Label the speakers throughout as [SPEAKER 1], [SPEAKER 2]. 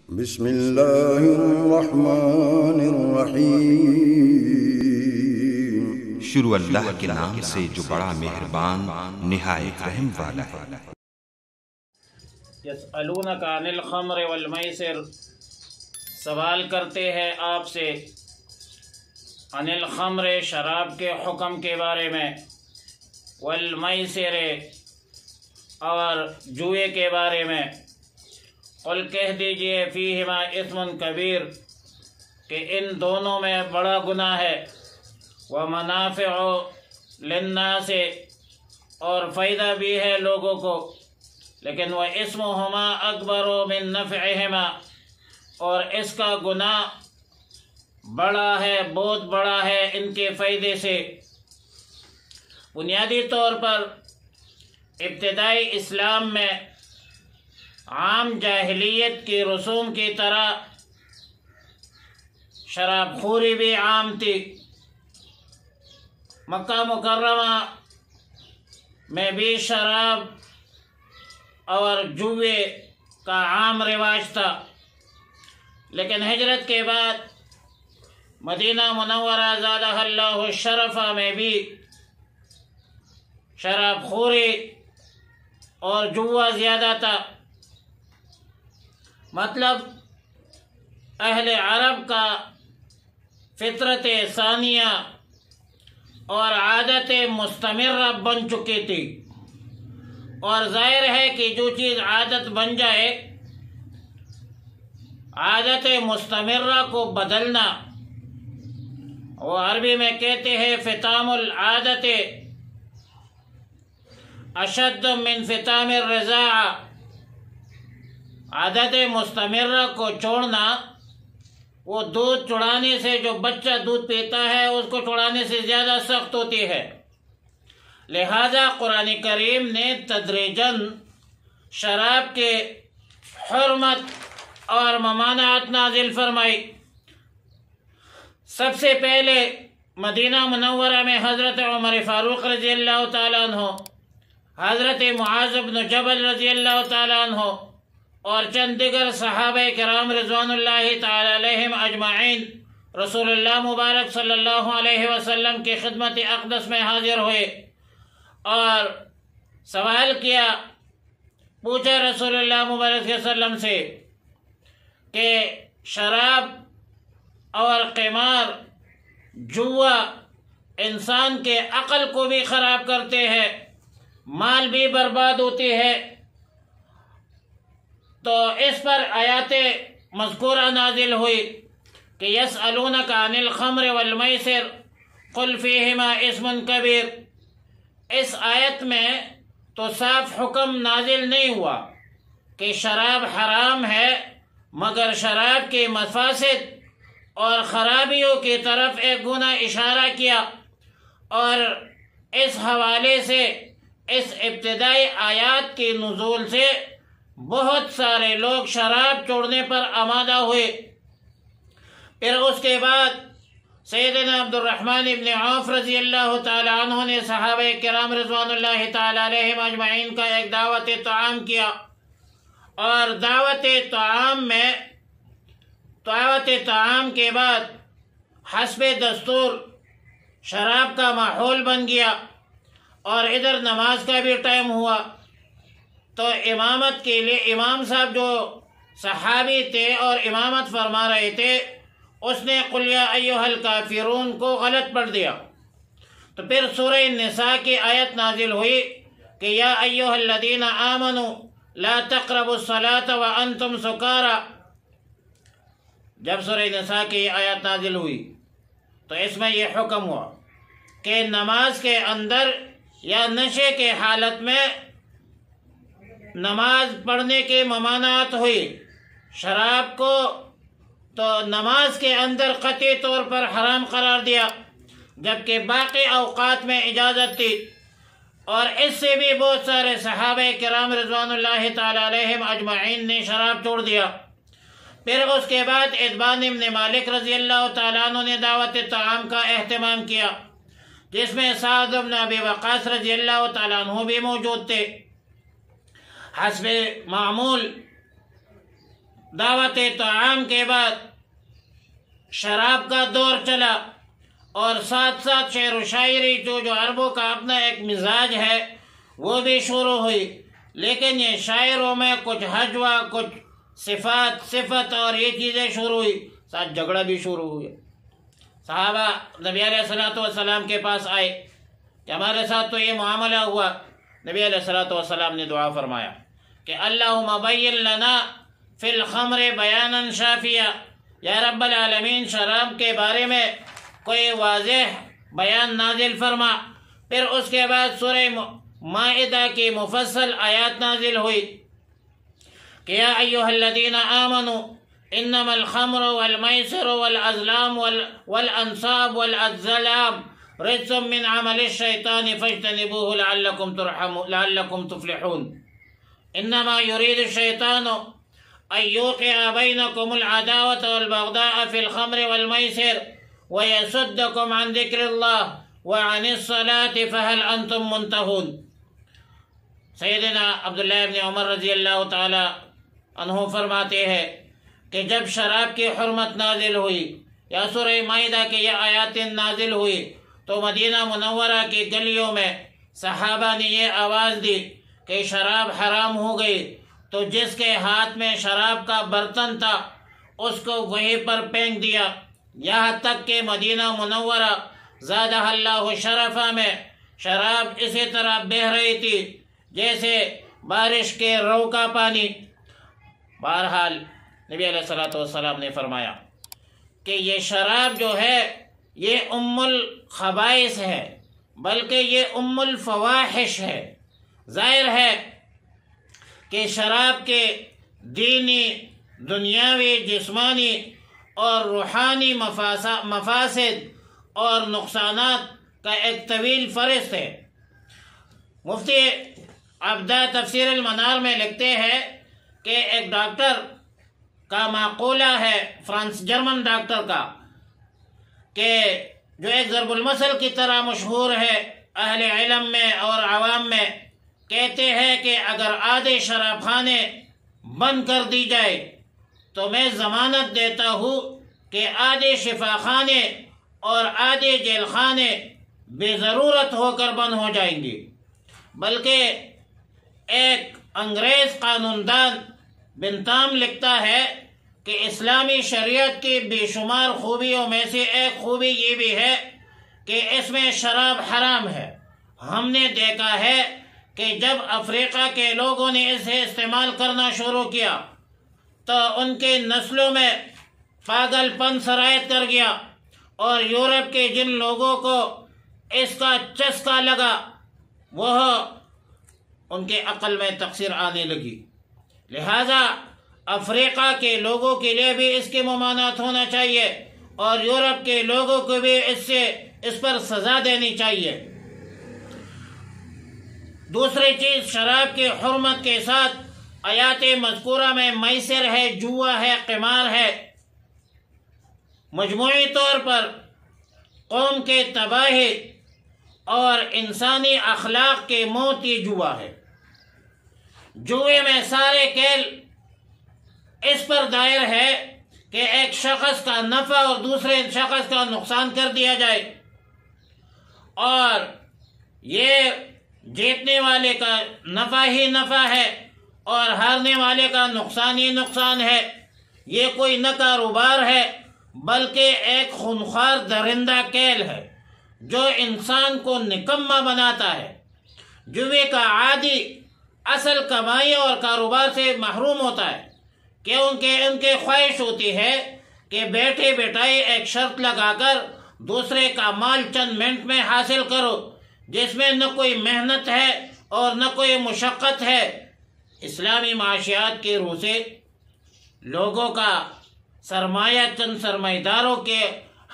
[SPEAKER 1] بسم اللہ الرحمن الرحیم۔
[SPEAKER 2] شروع اللہ کے نام سے جو بڑا مہربان نہایت رحم والا ہے۔
[SPEAKER 3] یسألونک عن الخمر والمیسر، سوال کرتے ہیں آپ سے عن الخمر، شراب کے حکم کے بارے میں، والمیسر، اور جوئے کے بارے میں۔ قل کہہ دیجئے فیہما اثم کبیر، کہ ان دونوں میں بڑا گناہ ہے، ومنافع للناس، اور فائدہ بھی ہے لوگوں کو، لیکن واسمہما اکبر من نفعہما، اور اس کا گناہ بڑا ہے، بہت بڑا ہے ان کے فائدے سے۔ بنیادی طور پر ابتدائی اسلام میں عام جاہلیت کی رسوم کی طرح شراب خوری بھی عام تھی۔ مکہ مکرمہ میں بھی شراب اور جوئے کا عام رواج تھا، لیکن ہجرت کے بعد مدینہ منورہ زادہ اللہ شرفہ میں بھی شراب خوری اور جوا زیادہ تھا۔ مطلب اہل عرب کا فطرت ثانیہ اور عادت مستمرہ بن چکی تھی، اور ظاہر ہے کہ جو چیز عادت بن جائے، عادت مستمرہ کو بدلنا، وہ عربی میں کہتے ہیں فطام العادت اشد من فطام الرضاعہ، عادت مستمرہ کو چھوڑنا وہ دودھ چڑھانے سے، جو بچہ دودھ پیتا ہے اس کو چڑھانے سے زیادہ سخت ہوتی ہے۔ لہذا قرآن کریم نے تدریجاً شراب کے حرمت اور ممانعت نازل فرمائی۔ سب سے پہلے مدینہ منورہ میں حضرت عمر فاروق رضی اللہ تعالیٰ عنہ، حضرت معاذ بن جبل رضی اللہ تعالیٰ عنہ، اور چند دیگر صحابہ کرام رضوان اللہ تعالی علیہم اجمعین رسول اللہ مبارک صلی اللہ علیہ وسلم کی خدمت اقدس میں حاضر ہوئے اور سوال کیا، پوچھا رسول اللہ مبارک صلی اللہ علیہ وسلم سے کہ شراب اور قمار، جوا انسان کے عقل کو بھی خراب کرتے ہیں، مال بھی برباد ہوتی ہے، تو اس پر آیات مذکورہ نازل ہوئی کہ یسألونک عن الخمر والمیسر قل فیہما اسم کبیر۔ اس آیت میں تو صاف حکم نازل نہیں ہوا کہ شراب حرام ہے، مگر شراب کے مفاسد اور خرابیوں کی طرف ایک گنا اشارہ کیا، اور اس حوالے سے اس ابتدائی آیات کے نزول سے بہت سارے لوگ شراب چھوڑنے پر آمادہ ہوئے۔ پھر اس کے بعد سیدنا عبد الرحمن ابن عوف رضی اللہ تعالی عنہ نے صحابہ کرام رضوان اللہ تعالی علیہم اجمعین کا ایک دعوت طعام کیا، اور دعوت طعام کے بعد حسب دستور شراب کا ماحول بن گیا، اور ادھر نماز کا بھی ٹائم ہوا، تو امامت کے لیے امام صاحب جو صحابی تھے اور امامت فرما رہے تھے، اس نے قل یا ایھا الکافرون کو غلط پڑھ دیا۔ تو پھر سورہ النساء کی آیت نازل ہوئی کہ یا ایھا الذین آمنوا لا تقربوا الصلاۃ وانتم سکارى۔ جب سورہ نساء کی آیت نازل ہوئی تو اس میں یہ حکم ہوا کہ نماز کے اندر یا نشے کے حالت میں نماز پڑھنے کے ممانعت ہوئی۔ شراب کو تو نماز کے اندر قطعی طور پر حرام قرار دیا، جبکہ باقی اوقات میں اجازت تھی، اور اس سے بھی بہت سارے صحابہ کرام رضوان اللہ تعالی علیہم اجمعین نے شراب چھوڑ دیا۔ پھر اس کے بعد اتبان ابن مالک رضی اللہ تعالیٰ عنہ نے دعوت طعام کا اہتمام کیا، جس میں سعد بن ابی وقاص رضی اللہ تعالیٰ عنہ بھی موجود تھے۔ حسب معمول دعوت طعام کے بعد شراب کا دور چلا، اور ساتھ ساتھ شعر و شاعری جو عربوں کا اپنا ایک مزاج ہے وہ بھی شروع ہوئی، لیکن یہ شاعروں میں کچھ حجوہ، کچھ صفت اور یہ چیزیں شروع ہوئی، ساتھ جھگڑا بھی شروع ہوئی۔ صحابہ نبی علیہ الصلوۃ والسلام کے پاس آئے کہ ہمارے ساتھ تو یہ معاملہ ہوا۔ نبی علیہ الصلوۃ والسلام نے دعا فرمایا کہ اللہم بین لنا فی الخمر بیانا شافیا، یا رب العالمین شراب کے بارے میں کوئی واضح بیان نازل فرما۔ پھر اس کے بعد سورہ مائدہ کی مفصل آیات نازل ہوئی کہ یا ایہا الذین آمنوا انما الخمر والمیسر والازلام والانصاب والازلام رجس من عمل الشیطان فاجتنبوه لعلکم تفلحون۔ انما يريد الشیطان ان یوقع بینکم العداوة والبغضاء فی الخمر والمیسر ویصدکم عن ذکر اللہ وعن الصلاة فهل انتم منتہون۔ سیدنا عبداللہ ابن عمر رضی اللہ تعالی عنہ فرماتے ہیں کہ جب شراب کی حرمت نازل ہوئی یا سورہ مائدہ کی یہ آیات نازل ہوئی تو مدینہ منورہ کی گلیوں میں صحابہ نے یہ آواز دی کہ شراب حرام ہو گئی، تو جس کے ہاتھ میں شراب کا برتن تھا اس کو وہیں پر پھینک دیا، یہاں تک کہ مدینہ منورہ زادہ اللہ شرفہ میں شراب اسی طرح بہہ رہی تھی جیسے بارش کے رو کا پانی۔ بہرحال نبی علیہ الصلوۃ والسلام نے فرمایا کہ یہ شراب جو ہے یہ ام الخبائث ہے، بلکہ یہ ام الفواحش ہے۔ ظاہر ہے کہ شراب کے دینی، دنیاوی، جسمانی اور روحانی مفاسد اور نقصانات کا ایک طویل فہرست ہے۔ مفتی عبدہ تفسیر المنار میں لکھتے ہیں کہ ایک ڈاکٹر کا معقولہ ہے، جرمن ڈاکٹر کا، کہ جو ایک ضرب المثل کی طرح مشہور ہے اہل علم میں اور عوام میں، کہتے ہیں کہ اگر آدھے شراب خانے بند کر دی جائے تو میں ضمانت دیتا ہوں کہ آدھے شفا خانے اور آدھے جیل خانے بے ضرورت ہو کر بند ہو جائیں گے۔ بلکہ ایک انگریز قانون دان بنتام لکھتا ہے کہ اسلامی شریعت کی بے شمار خوبیوں میں سے ایک خوبی یہ بھی ہے کہ اس میں شراب حرام ہے۔ ہم نے دیکھا ہے کہ جب افریقہ کے لوگوں نے اسے استعمال کرنا شروع کیا تو ان کے نسلوں میں پاگل پن سرایت کر گیا، اور یورپ کے جن لوگوں کو اس کا چسکا لگا وہ ان کے عقل میں تقصیر آنے لگی۔ لہذا افریقہ کے لوگوں کے لیے بھی اس کی ممانعت ہونا چاہیے، اور یورپ کے لوگوں کو بھی اس پر سزا دینی چاہیے۔ دوسری چیز، شراب کی حرمت کے ساتھ آیات مذکورہ میں میسر ہے، جوا ہے، قمار ہے۔ مجموعی طور پر قوم کے تباہی اور انسانی اخلاق کے موت یہ جوا ہے۔ جوئے میں سارے کھیل اس پر دائر ہے کہ ایک شخص کا نفع اور دوسرے شخص کا نقصان کر دیا جائے، اور یہ جیتنے والے کا نفع ہی نفع ہے اور ہارنے والے کا نقصان ہی نقصان ہے۔ یہ کوئی نہ کاروبار ہے بلکہ ایک خونخوار درندہ کھیل ہے جو انسان کو نکما بناتا ہے۔ جوے کا عادی اصل کمائی اور کاروبار سے محروم ہوتا ہے، کیونکہ ان کی خواہش ہوتی ہے کہ بیٹھے بیٹھائے ایک شرط لگا کر دوسرے کا مال چند منٹ میں حاصل کرو، جس میں نہ کوئی محنت ہے اور نہ کوئی مشقت ہے۔ اسلامی معاشیات کے روح سے لوگوں کا سرمایہ چند سرمایہ داروں کے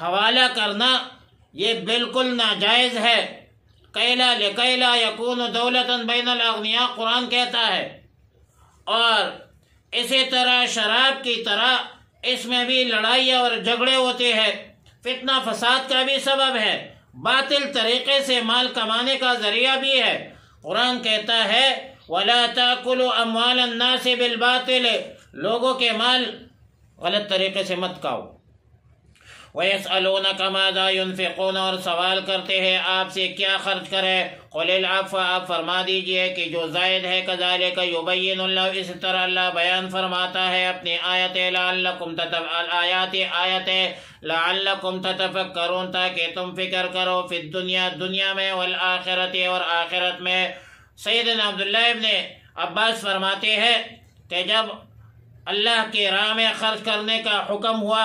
[SPEAKER 3] حوالہ کرنا یہ بالکل ناجائز ہے۔ کیلا لکیلا یکون دولتا بین الاغنیاء قرآن کہتا ہے، اور اسی طرح شراب کی طرح اس میں بھی لڑائیاں اور جھگڑے ہوتے ہیں، فتنہ فساد کا بھی سبب ہے، باطل طریقے سے مال کمانے کا ذریعہ بھی ہے۔ قرآن کہتا ہے وَلَا تَأْكُلُوا أَمْوَالَ النَّاسِ بِالْبَاطِلِ لوگوں کے مال غلط طریقے سے مت کھاؤ۔ وَيَسْأَلُونَكَ مَاذَا يُنْفِقُونَ، اور سوال کرتے ہیں آپ سے کیا خرچ کرے۔ قُلِ الْعَفْوَ، آپ فرما دیجئے کہ جو زائد ہے، كَذَلِكَ يُبَيِّنُ اللَّهُ، اس طرح اللہ بیان فرماتا ہے اپنی آیتیں، لَعَلَّكُمْ تَتَفَكَّرُونَ، تاکہ تم فکر کرو، فی الدنیا، دنیا میں، والآخرت، اور آخرت میں۔ سیدنا عبداللہ ابن عباس فرماتے ہیں کہ جب اللہ کی راہ میں خرچ کرنے کا حکم ہوا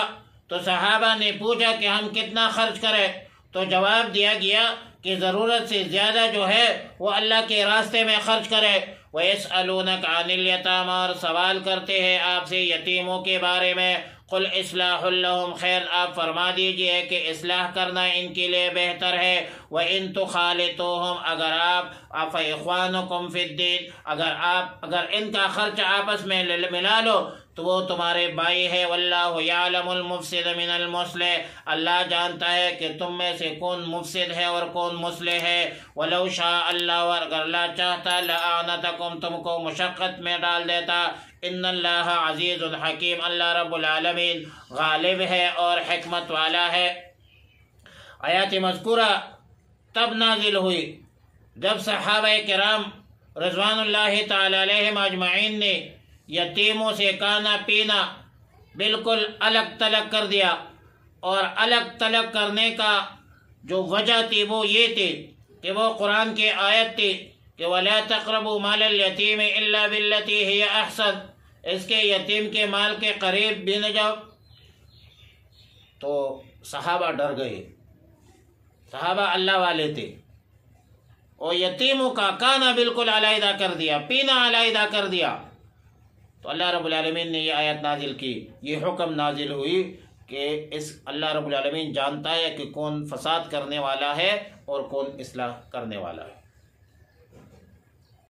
[SPEAKER 3] تو صحابہ نے پوچھا کہ ہم کتنا خرچ کریں، تو جواب دیا گیا کہ ضرورت سے زیادہ جو ہے وہ اللہ کے راستے میں خرچ کرے۔ وَيَسْأَلُونَكَ عَنِ الْيَتَامَى، اور سوال کرتے ہیں آپ سے یتیموں کے بارے میں۔ قُلْ إِصْلَاحٌ لَهُمْ خَيْرٌ، آپ فرما دیجئے کہ اصلاح کرنا ان کے لیے بہتر ہے۔ وَإِن تُخَالِطُوهُمْ، اگر آپ فَإِخْوَانُكُمْ فِي الدِّينِ، اگر ان کا خرچ آپس میں ملا لو تو وہ تمہارے بھائی ہے۔ وَاللَّهُ يَعْلَمُ الْمُفْسِدَ مِنَ الْمُصْلِحِ، اللہ جانتا ہے کہ تم میں سے کون مفسد ہے اور کون مصلح ہے۔ وَلَوْ شَاءَ اللَّهُ، اور اگر اللہ چاہتا، لَأَعْنَتَكُمْ، تم کو مشقت میں ڈال دیتا۔ ان اللہ عزیز الحکیم، اللہ رب العالمین غالب ہے اور حکمت والا ہے۔ آیات مذکورہ تب نازل ہوئی جب صحابہ کرام رضوان اللہ تعالی علیہم اجمعین نے یتیموں سے کھانا پینا بالکل الگ تلگ کر دیا، اور الگ تلگ کرنے کا جو وجہ تھی وہ یہ تھی کہ وہ قرآن کی آیت تھی کہ وَلَا تَقْرَبُوا مَالَ الْيَتِيمِ إِلَّا بِالَّتِي هِيَ أَحْسَنُ، اس کے یتیم کے مال کے قریب بھی نہ جاؤ۔ تو صحابہ ڈر گئے، صحابہ اللہ والے تھے، اور یتیموں کا کھانا بالکل علیحدہ کر دیا، پینا علیحدہ کر دیا۔ تو اللہ رب العالمین نے یہ آیت نازل کی، یہ حکم نازل ہوئی کہ اللہ رب العالمین جانتا ہے کہ کون فساد کرنے والا ہے اور کون اصلاح کرنے والا ہے۔